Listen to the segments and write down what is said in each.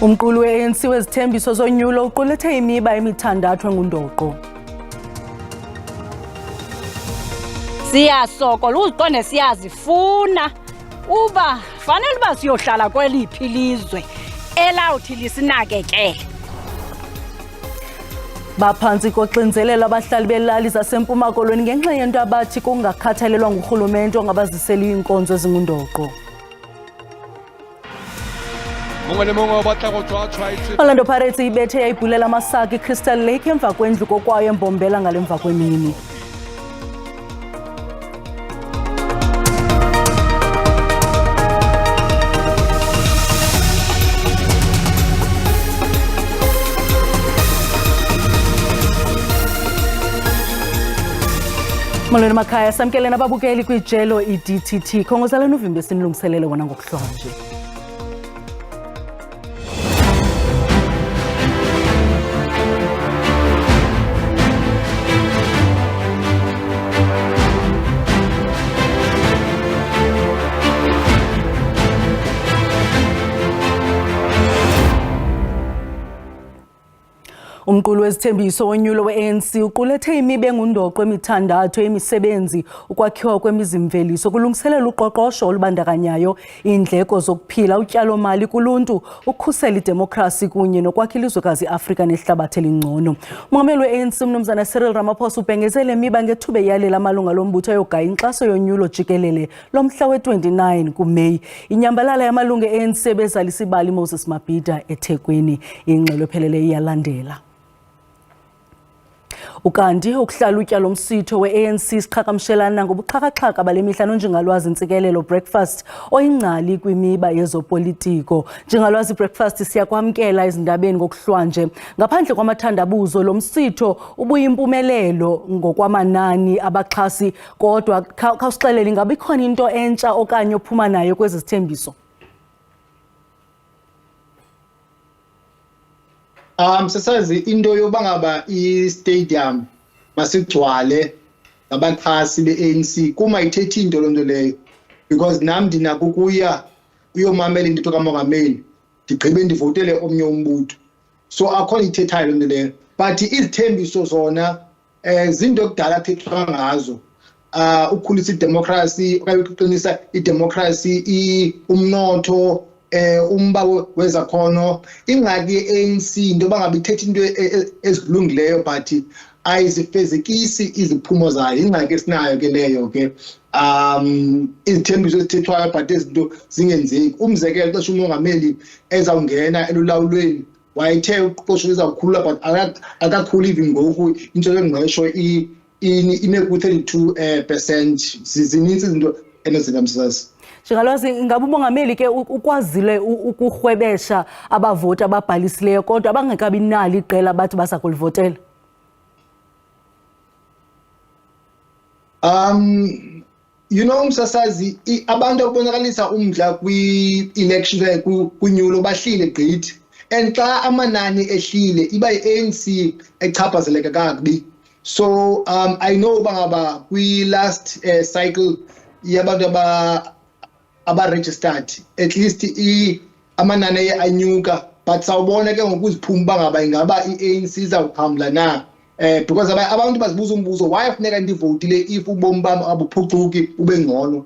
Umqulu we-ANC wezithembiso zonyulo uqulethe imiba emithandathu engundoqo. Siyasokola uziqonde siyazifuna uba fanele uba siyohlala kweliphi ilizwe elawuthi lisinakekele. Baphantsi koxinzelelo abahlali belali zaseMpuma Koloni ngenxa yento abathi kungakhathalelwa ngurhulumente ongabaziseli iinkonzo ezingundoqo. Orlando Pirates ibethe yayibhulela amasaki Crystal Lake emva kwendlu kokwayo embombela ngalemva kwemini. Molweni makhaya, samkele nababukeli kwijelo iDTT. Khongozela novimba esinilungiselele wona ngokuhlonje. Umqulu wezithembiso wonyulo we-ANC uqulethe imiba engundoqo emithandathu emisebenzi, ukwakhiwa kwemizimveliso, kulungiselela uqoqosho olubandakanyayo, iindleko zokuphila, utyalo-mali kuluntu, ukhusela idemokrasi kunye nokwakha ilizwekazi Afrika nehlabathi elingcono. Umongameli we-ANC uMnumzana Cyril Ramaphosa ubhengezele imiba ngethuba eyalela amalunga lombutho ayogaya inkxaso yonyulo jikelele lomhla we-29 kuMeyi. Inyambalala yamalunga e-ANC bezalisa ibali Moses Mabhida eThekwini. Ingxelo ephelele iyalandela. Ukanti ukuhlalutya lomsitho we-ANC siqhagamshelana ngobuxhakaxhaka bale mihla nonjingalwazi ntsikelelo breakfast oyingcali kwimiba yezopolitiko. Njengalwazi breakfast siyakwamkela ezindabeni ngokuhlwanje. Ngaphandle kwamathandabuzo lomsitho ubuyimpumelelo ngokwamanani abaxhasi, kodwa khawusixelele ingaba ikhona into entsha okanye ophuma nayo kwezi zithembiso? Sasazi into yoba ngaba i-stadium masigcwale ngabaxhasi be-ANC kuma ithethi into lonto leyo, because nam ndinako ukuya uyomamela into kamongameli ndigqibe ndivotele omnye umbutho, so akhona ithethayo lonto leyo. But izithembiso zona zinto ekudala kuthethwa ngazo, ukukhulisa idemokrasi okanye ukuqinisa idemokrasi, umnotho, umba wezakhono. Ingxaki ye-ANC into bangabe ithetha into ezilungileyo but ayizifezekisi iziphumo zayo. Ingxaki esinayo ke leyo ke, izithembiso ezithethwayo but ezinto zingenzeki. Umzekelo xesha umongameli ezawungena elulawulweni wayethe uqoqosho lizawukhulula but akakhuli even ngoku into yengqesho ime ku-32%. Zininzi izinto enezinamsasi. Njengalwazi ingaba umongameli ke ukwazile ukurhwebesha abavoti ababhalisileyo kodwa abangekabi nalo iqela bathi basa kulivotela? Umsasazi, abantu abonakalisa umdla kwi-election kunyulo bahlile gqithi, and xa amanani ehlile iba i-ANC echaphazeleka kakubi. So I know bangaba kwi-last cycle yabantu aba-registered, at least amanani anyuka, but sawubona ke ngokuziphumo bangaba ingaba i-ANC izawuxhamla na, because abantu bazibuza umbuzo, why kufuneka ndivotile if ubomi bam abuphucuki ube ngcono.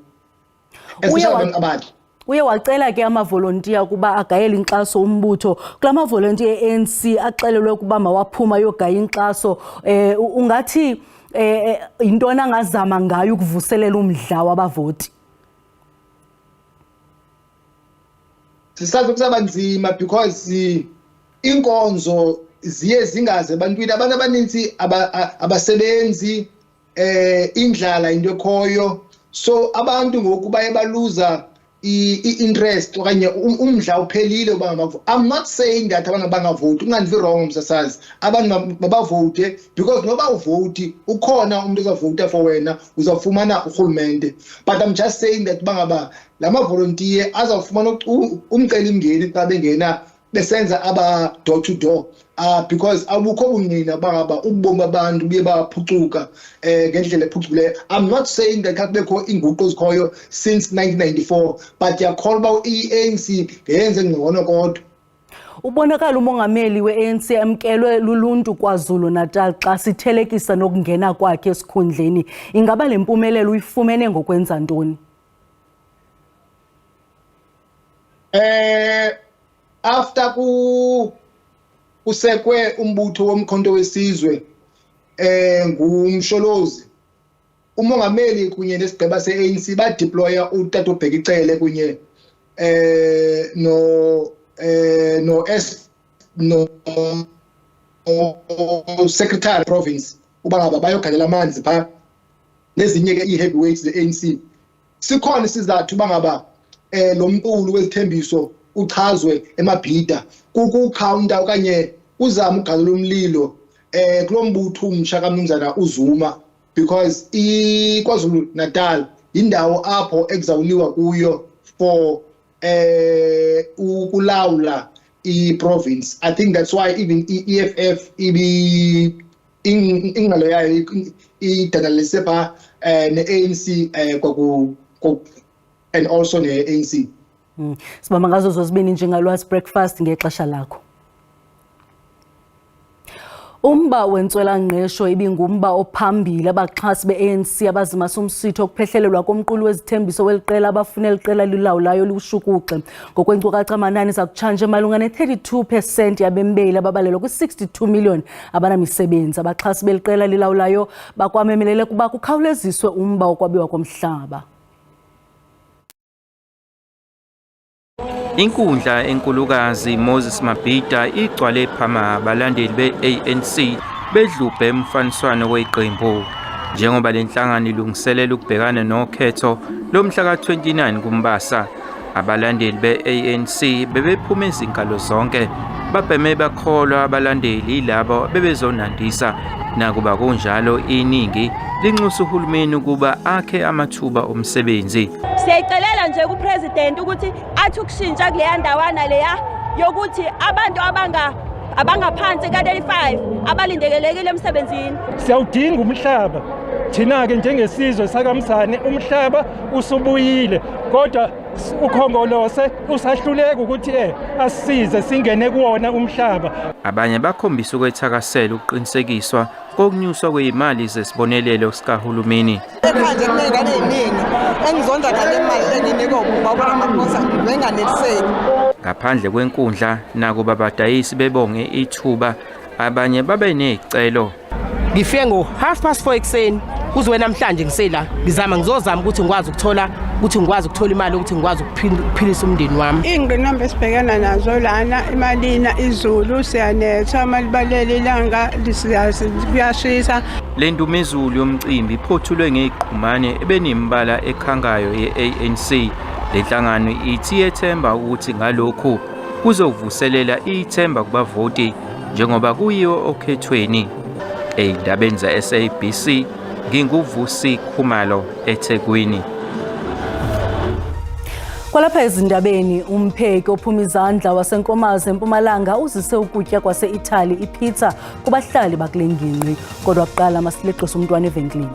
Uye wacela ke amavolontiya ukuba agayele inkxaso umbutho. Kula mavolontiya e-ANC axelelwe ukuba mawaphuma yogaya inkxaso, ungathi yintoni angazama ngayo ukuvuselela umdla wabavoti? Sisazi kusaba nzima because inkonzo ziye zingaze ebantwini. Abantu abaninzi abasebenzi, indlala into ekhoyo, so abantu ngoku baye baluza i-interest okanye umdla uphelile uba ngabavoti. I'm not saying that abantu bangavoti, ungandivi wrong msasazi, abantu mabavote because noba uvoti ukhona umuntu ozavota for wena, uzawufumana urhulumente. But I'm just saying that bangaba lama volunteer azawufumana umcelimngeni xa bengena besenza aba door to door, because abukho bunina bangaba ubomi babantu buye baphucuka ngendlela ephucukileyo. I'm not saying that kakubekho inguqu ezikhoyo since 1994, but yakholwa uba i-ANC ngeyenze ngcono kodwa. Ubonakala umongameli we-ANC amkelwe luluntu KwaZulu Natal xa sithelekisa nokungena kwakhe esikhundleni. Ingaba le mpumelelo uyifumene ngokwenza ntoni? After kusekwe umbutho womkhonto wesizwe ngumsholozi, umongameli kunye nesigqeba se-ANC badeploya uTato Bhekicele kunye no secretary province uba ngaba bayogalela amanzi pha nezinye ke i-heavyweights ze-ANC. Sikhona isizathu uba ngaba lo mqulu wezithembiso uchazwe emabhida kucounter okanye uzama ugalela umlilo kulo mbutho umsha kaMnumzana uZuma, because iKwaZulu Natal indawo apho ekuzawuliwa kuyo for ukulawula i-province. I think that's why even EFF ingalo yayo idadalise pha ne-ANC and also ne-ANC. Sibamba ngazo zozibini njengalwazi breakfast ngexesha lakho. Umba wentswela-ngqesho ibingumba ophambili abaxhasi be-ANC abazimasa umsitho okuphehlelelwa komqulu wezithembiso weliqela abafuna eliqela lilawulayo liwushukuxe. Ngokwenkcukacha amanani zakutshanje malunga ne-32% yabembeli ababalelwa kwi-62 million abanamisebenzi. Abaxhasi beliqela lilawulayo bakwamemelele kuba kukhawuleziswe umba wokwabiwa komhlaba. Inkundla enkulukazi Moses Mabhida igcwale phama abalandeli be-ANC bedlubhe emfaniswano weqembu njengoba lenhlangano ilungiselela ukubhekana nokhetho lomhla ka-29 kuMbasa. Abalandeli be-ANC bebephuma izinkalo zonke babheme bakholwa abalandeli labo bebezonandisa. Nakuba kunjalo iningi linxusa uhulumeni ukuba akhe amathuba omsebenzi. Siyayicelela nje kupresident ukuthi athi ukushintsha kuleya ndawana leya yokuthi abantu abangaphansi ka-35 abalindekelekile emsebenzini. Siyawudinga umhlaba. Thina-ke njengesizwe sakaMsane umhlaba usubuyile, kodwa ukhongolose usahluleka ukuthi asisize singene kuwona umhlaba. Abanye bakhombisa ukwethakasela ukuqinisekiswa kokunyuswa kwezimali zesibonelelo sikahulumeni. Ekhanje kunengane eziningi engizonda ngale mali enginikwa ubaba kaMaphosa benganeliseki. Ngaphandle kwenkundla nakuba abadayisi bebonge ithuba, abanye babe nezicelo. Ngifike ngo4:30 ekseni kuze namhlanje ngisela ngizozama ukuthi ngikwazi ukuthola imali ukuthi ngikwazi ukuphilisa umndeni wami. Ingqinamba esibhekana nazo lana imalina izulu siyanetha malibalele ilanga kuyashisa. Le ndumezulu yomcimbi iphothulwe ngeqhumane ebenembala ekhangayo ye-ANC. Lenhlangano ithi yethemba ukuthi ngalokho kuzovuselela ithemba kubavoti njengoba kuyiwo okhethweni. Eindabeni za-SABC nginguvusi Khumalo eThekwini. Kwalapha ezindabeni umpheki ophuma izandla wasenkomazi eMpumalanga uzise ukutya kwase-Italy ipizza kubahlali bakule ngingqi, kodwa kuqala masileqisa umntwana evenkileni.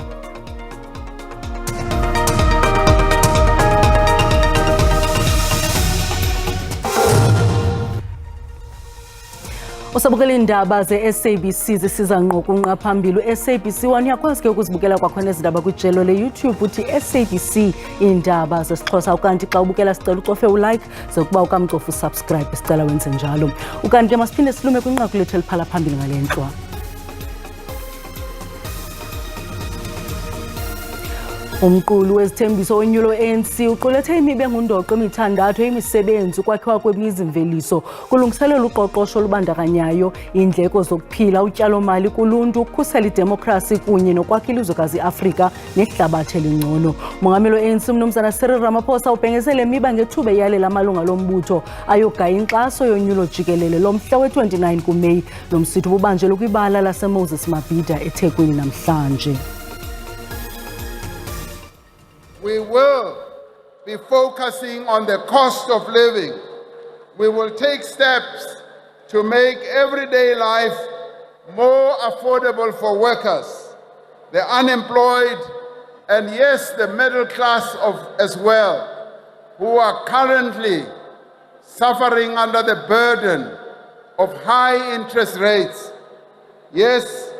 Usabukela iindaba ze-SABC zisiza ngqo kunqa phambili. SABC 1 uyakwazi ke ukuzibukela kwakhona izindaba kwijelo le-YouTube uthi SABC Iindaba zesiXhosa. Ukanti xa ubukela sicela ucofe ulike zokuba ukamcofa usubscribe, sicela wenze njalo. Ukanti ke masiphinde silume kwinqaku lethu eliphala phambili ngale ntlwa. Umqulu wezithembiso wonyulo we-ANC uqulethe imibe ngundoqo emithandathu yemisebenzi ukwakhiwa kwemizimveliso, kulungiselelwa uqoqosho olubandakanyayo, iindleko zokuphila, utyalo-mali kuluntu, ukukhusela idemokhrasi kunye nokwakha ilizwekazi Afrika nehlabathi elingcono. Umongameli we-ANC uMnumzana Cyril Ramaphosa ubhengezele imiba ngethuba eyalela amalunga lombutho ayogaya inkxaso yonyulo jikelele lomhla we-29 kuMeyi. Lo msitho ububanjelwe kwibala laseMoses Mabhida eThekwini namhlanje. We will be focusing on the cost of living. We will take steps to make everyday life more affordable for workers, the unemployed, and yes, the middle class as well, who are currently suffering under the burden of high interest rates. Yes,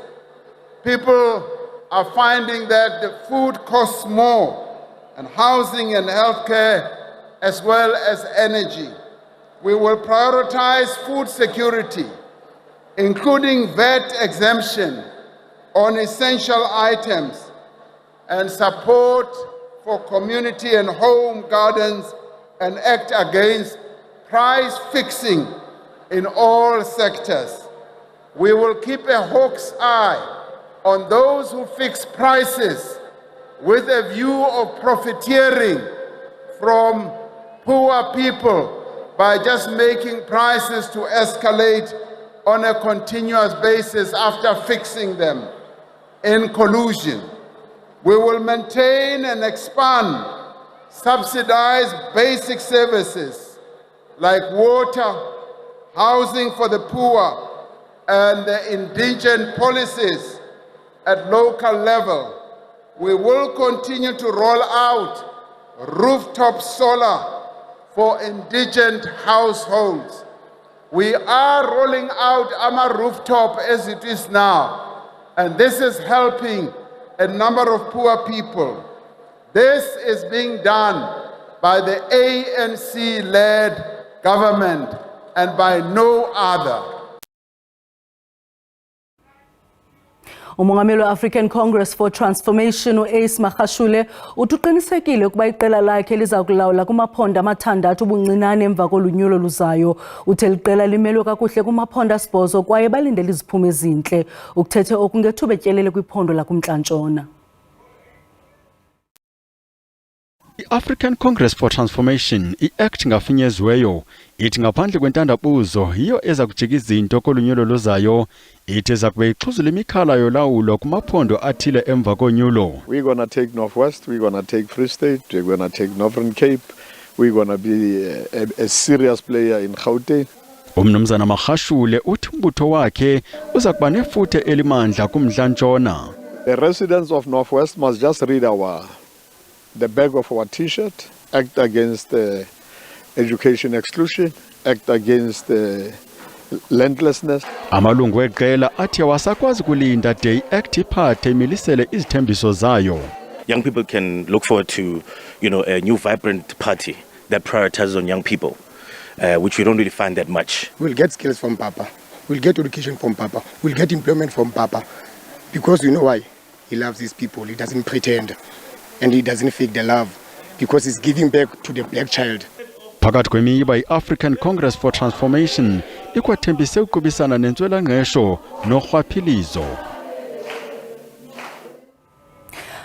people are finding that the food costs more, and housing and healthcare, as well as energy. We will prioritize food security, including VAT exemption on essential items and support for community and home gardens, and act against price fixing in all sectors. We will keep a hawk's eye on those who fix prices with a view of profiteering from poor people by just making prices to escalate on a continuous basis after fixing them in collusion. We will maintain and expand subsidized basic services like water, housing for the poor, and the indigent policies at local level. We will continue to roll out rooftop solar for indigent households. We are rolling out our rooftop as it is now, and this is helping a number of poor people. This is being done by the ANC-led government and by no other. Umongameli we-African Congress for Transformation u-Ace Magashule uthi uqinisekile ukuba iqela lakhe liza kulawula kumaphondo amathandathu ubuncinane emva kolunyulo luzayo. Uthe liqela limelwe kakuhle kumaphondo asibhozo kwaye balindele iziphumo ezintle ukuthethe okungethuba etyelele kwiphondo lakumntla-ntshona. I-African Congress for Transformation, i-act ngafinyeziweyo, ithi ngaphandle kwentandabuzo yiyo eza kujika izinto kolunyulo luzayo, ithi eza kube ixhuzula imikhala yolawulo kumaphondo athile emva konyulo. We're going to take Northwest, we're going to take Free State, we're going to take Northern Cape, we're going to be a serious player in Gauteng. Umnumzana Magashule uthi umbutho wakhe uza kuba nefuthe elimandla kumntla-ntshona. The residents of Northwest must just read the back of our t-shirt, act against education exclusion, act against landlessness. Amalungu eqela athi awasakwazi kulinda de i-act iphathe imilisele izithembiso zayo. Young people can look forward to, a new vibrant party that prioritizes on young people, which we don't really find that much. We'll get skills from Papa. We'll get education from Papa. We'll get employment from Papa. Because you know why? He loves his people. He doesn't pretend. And he doesn't fake the love. Because he's giving back to the black child. Phakathi kwemiba i-African Congress for Transformation ikwathembise ukubisana nentswela-ngqesho norhwaphilizo.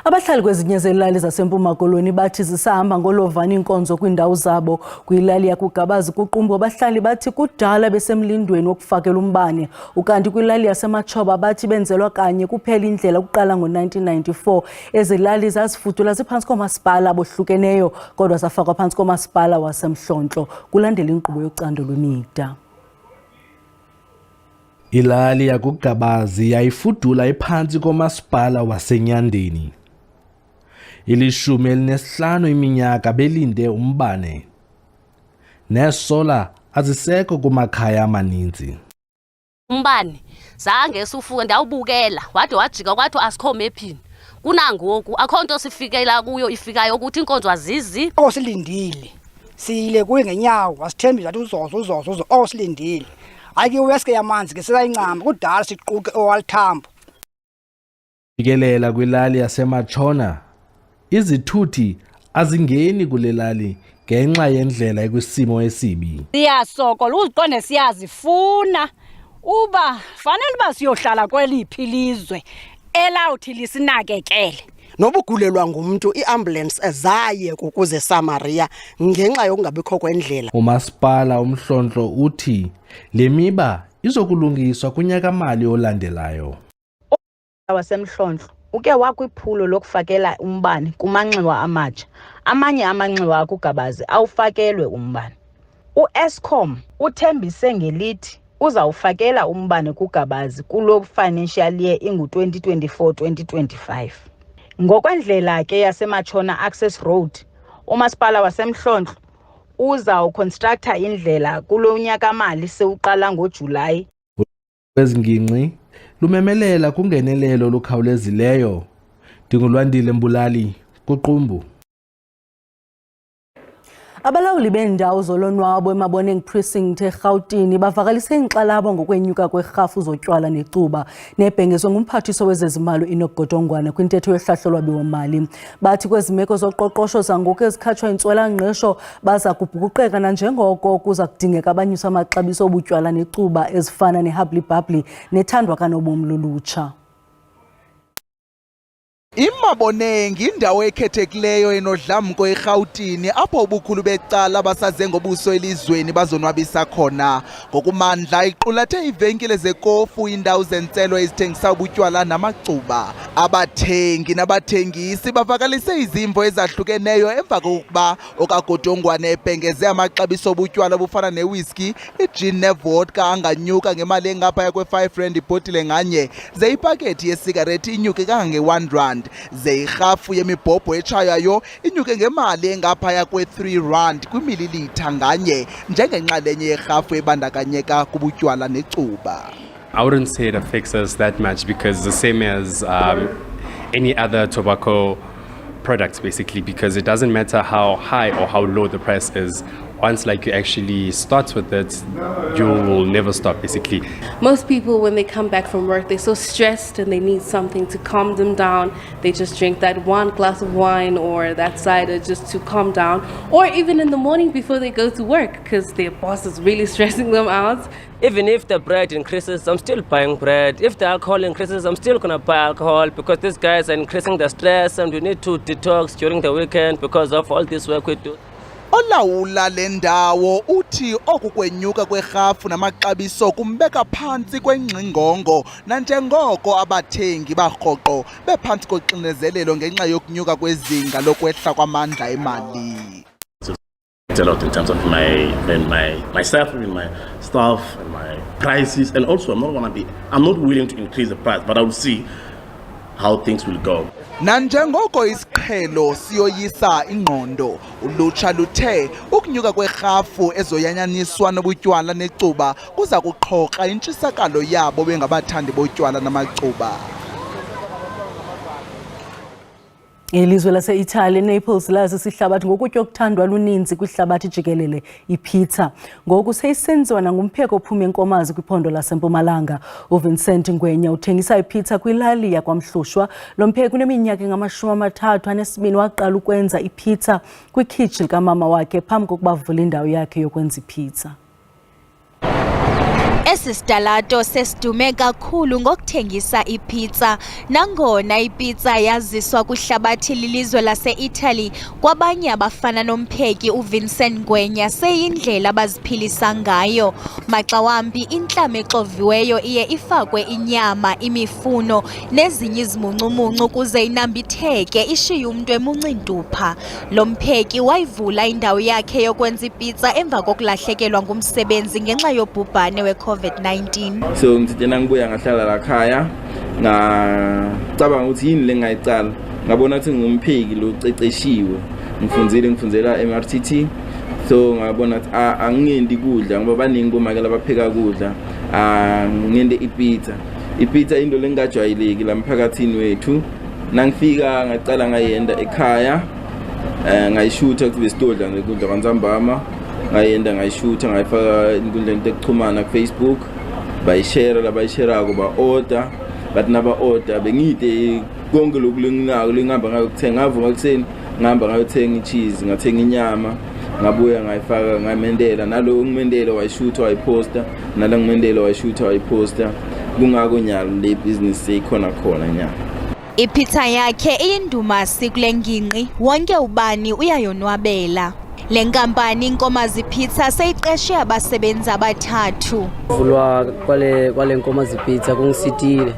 Abahlali kwezinye zelali zaseMpuma Koloni bathi zisahamba ngolovana inkonzo kwindawo zabo. Kwilali yakuGabazi kuqumbu abahlali bathi kudala besemlindweni wokufakela umbane. Ukanti kwilali yasematshoba bathi benzelwa kanye kuphela indlela ukuqala ngo-1994. Ezilali zazifudula ziphansi komasipala abohlukeneyo kodwa zafakwa phansi komasipala waseMhlontlo. Kulandela inkqubo yocando lwemida. Ilali yakuGabazi yayifudula iphansi komasipala waseNyandeni. Ilishumi elinesihlanu iminyaka belinde umbane. Nesola azisekho kumakhaya amaninzi. Umbane zange sufuke ndawubukela wade wajika kwathi asikho mephini. Kunangoku akho nto sifikela kuyo ifikayo ukuthi inkonzo azizi. Osilindile. Siyile kuye ngenyawo wasithembisa ukuthi uzozo osilindile. Ayike uweske yamanzi ke sesayincama kudala siquke owalithambo. Fikelela kwilali yaseMatshona. Izithuthi azingeni kulelali ngenxa yendlela ekwisimo esibi. Siyasokola uziqonde siyazifuna uba fanele uba siyohlala kweliphi ilizwe elawuthi lisinakekele. Nobugulelwa ngumuntu iambulance ezaye kukuze Samaria ngenxa yokungabikho kwendlela. Umasipala uMhlontlo uthi le miba izokulungiswa kunyaka mali olandelayo. Wasemhlontlo uke wakwiphulo lokufakela umbane kumanxiwa amatsha. Amanye amanxiwa akuGabazi awufakelwe umbane. U-Eskom uthembise ngelithi uzawufakela umbane kuGabazi kulo financial year ingu-2024-2025. Ngokwendlela ke yaseMatshona Access Road, umasipala waseMhlontlo uzawuconstructa indlela kulo nyaka-mali sewuqala ngoJulayi. Kwezingingqi lumemelela kungenelelo lukhawulezileyo. Ndingulwandile Mbulali kuqumbu. Abalawuli bendawo zolonwabo eMaboneng Precinct eRhawutini bavakalise inkxalabo ngokwenyuka kwerhafu zotywala necuba nebhengezwe ngumphathiswa wezezimali uEnoch Godongwana kwintetho yohlahlo lwabiwo-mali. Bathi kwezi meko zoqoqosho zangoku ezikhatshwa intswela-ngqesho baza kubhukuqeka nanjengoko kuza kudingeka abanyusa amaxabiso obutywala necuba ezifana nehabli-bhabli nethandwa kanobomi lulutsha. iMaboneng indawo ekhethekileyo enodlamko eRhawutini apho ubukhulu becala basaze ngobuso elizweni bazonwabisa khona. Ngokumandla iqulathe iivenkile zekofu, indawo zentselo ezithengisa ubutywala namacuba. Abathengi nabathengisi bavakalise izimvo ezahlukeneyo emva kokuba okaGodongwana ebhengeze amaxabiso obutywala bufana newhisky, ijin nevodka anganyuka ngemali engaphaya kwe-R5 ibhotile nganye, ze ipakethi yesigarethi inyuke kangange-R1. Ze irhafu yemibhobho etshaywayo inyuke ngemali engaphaya kwe-R3 kwimililitha nganye njengenxalenye yerhafu ebandakanyeka kubutywala necuba. I wouldn't say it affects us that much because it's the same as any other tobacco products basically, because it doesn't matter how high or how low the price is. Once like you actually start with it, you will never stop basically. Most people when they come back from work, they're so stressed and they need something to calm them down. They just drink that one glass of wine or that cider just to calm down, or even in the morning before they go to work because their boss is really stressing them out. Even if the bread increases, I'm still buying bread. If the alcohol increases, I'm still gonna buy alcohol because these guys are increasing the stress and we need to detox during the weekend because of all this work we do. Olawula le ndawo uthi oku kwenyuka kwerhafu namaxabiso kumbeka phantsi kwengxingongo nanjengoko abathengi barhoqo bephantsi koxinezelelo ngenxa yokunyuka kwezinga lokwehla kwamandla emali. A lot in terms of myself, my staff, and my prices, and also I'm not willing to increase the price, but I will see how things will go. Nanjengoko isiqhelo siyoyisa ingqondo, ulutsha luthe ukunyuka kwerhafu ezoyanyaniswa nobutywala necuba kuza kuxhoxa intshisakalo yabo bengabathandi botywala namacuba. Ilizwe lase-Italy, Naples lazi sihlabathi ngokutya okuthandwa luninzi kwihlabathi jikelele, ipizza. Ngoku seyisenziwa nangumpheko ophuma enkomazi kwiphondo laseMpumalanga. uVincent Ngwenya uthengisa ipizza kwilali yakwamhlushwa. Lo mpheki uneminyaka engama-32 waqala ukwenza ipizza kwikhitshi likamama wakhe phambi kokuba avule indawo yakhe yokwenza ipizza. Esi sitalato sesidume kakhulu ngokuthengisa ipizza, nangona ipizza yaziswa kwihlabathi lilizwe lase-Italy. Kwabanye abafana nompheki uVincent Ngwenya seyindlela abaziphilisa ngayo. Maxa wambi intlama exoviweyo iye ifakwe inyama, imifuno nezinye izimuncumuncu ukuze inambitheke ishiye umntu emuncindupha. Lo mpheki wayivula indawo yakhe yokwenza ipizza emva kokulahlekelwa ngumsebenzi ngenxa yobhubhane we-COVID-19. So ngithena ngibuya ngahlala la khaya ngacabanga ukuthi yini lengayicala, ngabona ukuthi ngumpheki lo ceceshiwe, ngifundzela MRTT, so ngabona ukuthi angingendi kudla ngoba baningi bomake labapheka kudla, ngende ipizza into lengajwayeleki la mphakathini wethu. Nangifika ngacala ngayenda ekhaya, ngayishutha kubesitodla ngekudla kwanzambama, ngayenda ngayishutha ngayifaka inkundleni yokuxhumana ku-Facebook, bayishare labayisherako ba-order, bathi naba-order bengide konke lokhu lenginako lengihamba ngayokuthenga. Ngavuka ekuseni ngihamba ngayothenga i-cheese, ngathenga inyama, ngabuya ngayifaka ngamendela, nalo ngimendela wayishutha wayiposta, nala ngimendela wayishutha wayiposta. Kungako nyalo le business seyikhona khona nyalo. Ipizza yakhe iyindumasi kule ngingqi, wonke ubani uyayonwabela. Le nkampani Inkomazi Pizza seyiqeshe abasebenzi abathathu. Vulwa kwale Nkomazi Pizza kungisitile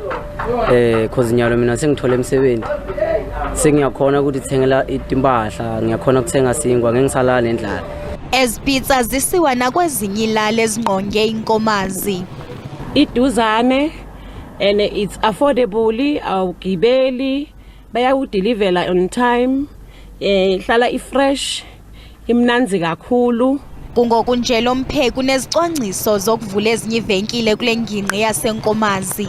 cause nyalo mina sengithole umsebenzi. Sengiyakhona ukuthi thengela itimpahla, ngiyakhona ukuthenga singwa ngengisala nendlala. Ezi pizza zisiwa nakwezinye ilali ezingqonge inkomazi. Iduzane and it's affordable, awugibeli, bayawudelivela on time, hlala ifresh. imnanzi kakhulu. Kungokunje lo mpheki unezicwangciso zokuvula ezinye ivenkile kule ngingqi yaseNkomazi.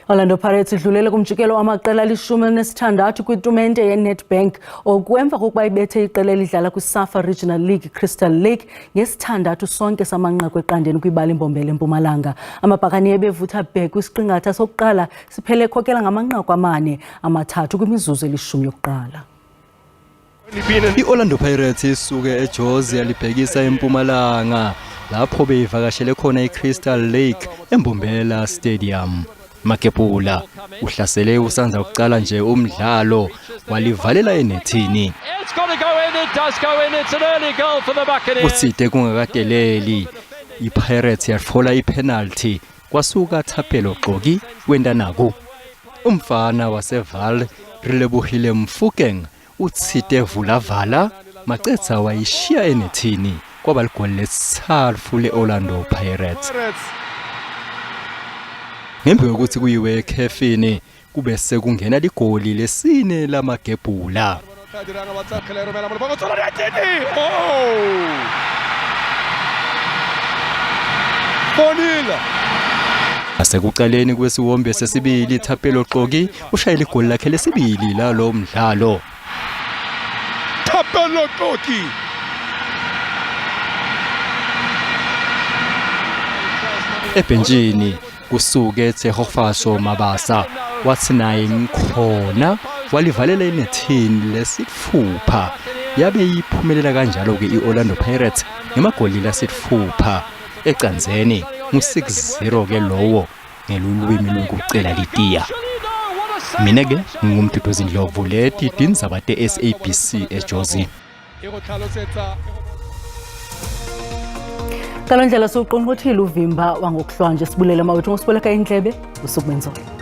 Orlando Pirates idlulele kumjikelo wamaqela ali-16 kwitumente ye-Nedbank okwemva kokuba ibethe iqela elidlala kwi-SAFA Regional League Crystal Lake ngesithandathu sonke samanqaku eqandeni kwibala imbombela eMpumalanga. Amabhakani bevutha bhek kwisiqingatha sokuqala siphele ekhokela ngamanqaku 4, 3 kwimizuzu elishumi yokuqala. I-Orlando Pirates isuke eJozi yalibhekisa eMpumalanga lapho beyivakashele khona iCrystal Lake eMbombela Stadium. Makepula uhlasele usanza ukuqala nje umdlalo walivalela enethini. Kuside kungakadeleli iPirates yathola ipenalty kwasuka Thapelo Gqoki wendanaku. Umfana waseval Rilebuhile Mfukeng utsite vulavala macetha wayishiya enethini kwaba ligoli lesithathu le-Orlando Pirates. Ngemva yokuthi kuyiwe ekhefini kube sekungena ligoli lesine lamagebhula. Asekuqaleni kwesiwombe sesibili Thapelo Gqoki ushayela igoli lakhe lesibili lalo mdlalo. Thapelo Gqoki Ebenjini kusuke Tshegofaso Mabasa wathi naye ngikhona walivalela enethini lesithupha. Yabe iphumelela kanjalo ke iOrlando Pirates ngemagoli lasithupha ecanzeni ngu-6-0 ke lowo ngelulwimi lokucela litiya. Mina ke ngumduduzi Ndlovu leti Iindaba SABC eJozi. Kalondlela soqonqothile uvimba wangokuhlwa nje sibulele mawethu ngosiboleka indlebe usuku benzolo.